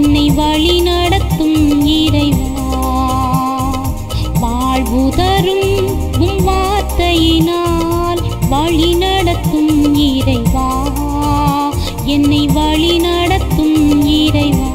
என்னை வழி நடத்தும் இறைவா. வாழ்வு தரும் உம் வார்த்தையினால் வழி நடத்தும் இறைவா, என்னை வழி நடத்தும் இறைவா.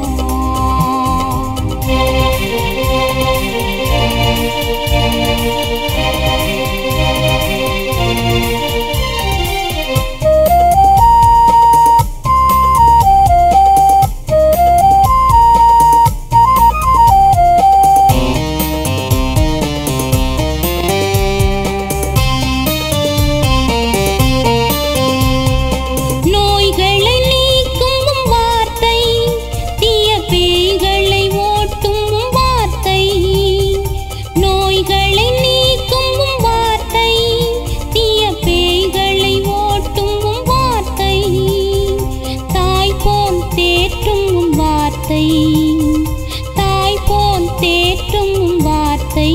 தாய் போல் தேற்றும் உம் வார்த்தை,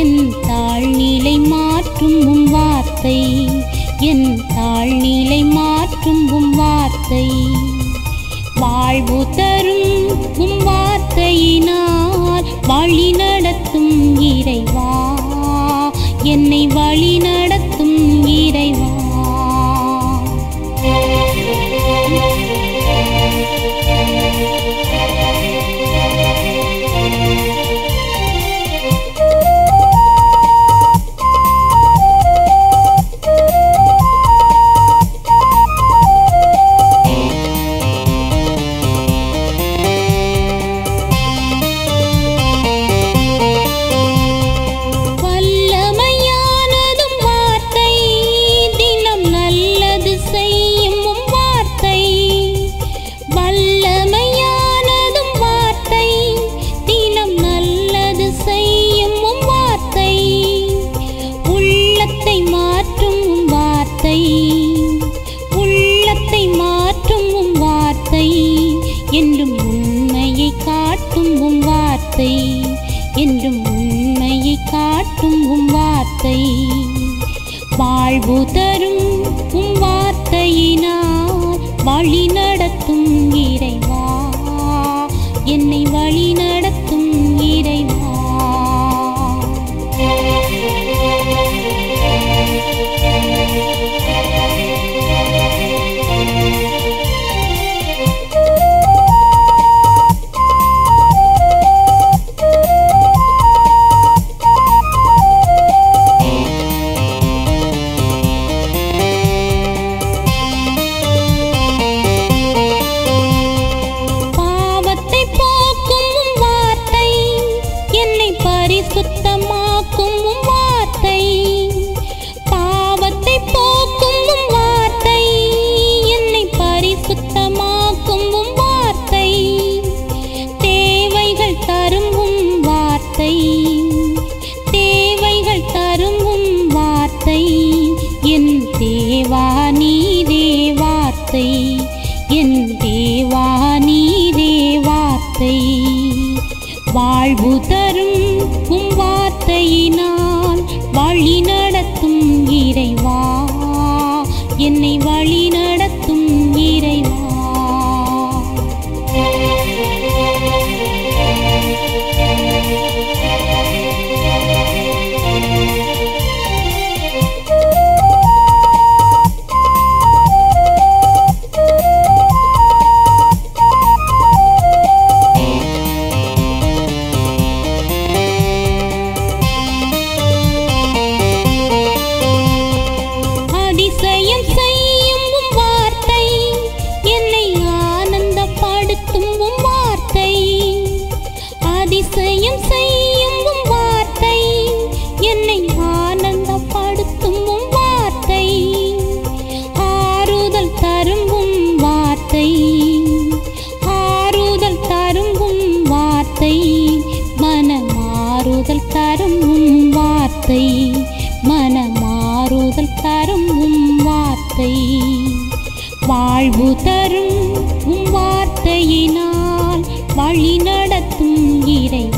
என் தாழ்நிலை மாற்றும் உம் வார்த்தை, என் தாழ்நிலை மாற்றும் உம் வார்த்தை. வாழ்வு தரும் உம் வார்த்தையினால் வழி நடத்தும் இறைவா, என்னை வழி நடத்தும் இறைவா. உள்ளத்தை மாற்றும் உம் வார்த்தை, என்றும் உண்மையை காட்டும் உம் வார்த்தை, என்றும் உண்மையை காட்டும் உம் வார்த்தை. வாழ்வு தரும் உம் வார்த்தையினால் வழி நடத்தும் இறைவா, என்னை வழி நடத்தும் இறைவா. சுத்தமாக்கும் உம் வார்த்தை, பாவத்தை போக்கும் உம் வார்த்தை, என்னை பரிசுத்தமாக்கும் உம் வார்த்தை. தேவைகள் தரும் உம் வார்த்தை, தேவைகள் தரும் உம் வார்த்தை, என் தேவா நீரே வார்த்தை, என் தேவா நீரே வார்த்தை. வாழ்வு தரும் உம் வார்த்தையினால் வழி நடத்தும் இறைவா, என்னை வழி நடத்தும் இறைவா. அதிசயம் செய்யும் உம் வார்த்தை, என்னை ஆனந்தப்படுத்தும் உம் வார்த்தை. ஆறுதல் தரும் உம் வார்த்தை, ஆறுதல் தரும் உம் வார்த்தை, மனமாறுதல் தரும் உம் வார்த்தை, மனமாறுதல் தரும் உம் வார்த்தை. வாழ்வு தரும் உம் வார்த்தையினால் வழி நடத்தும் இறைவா,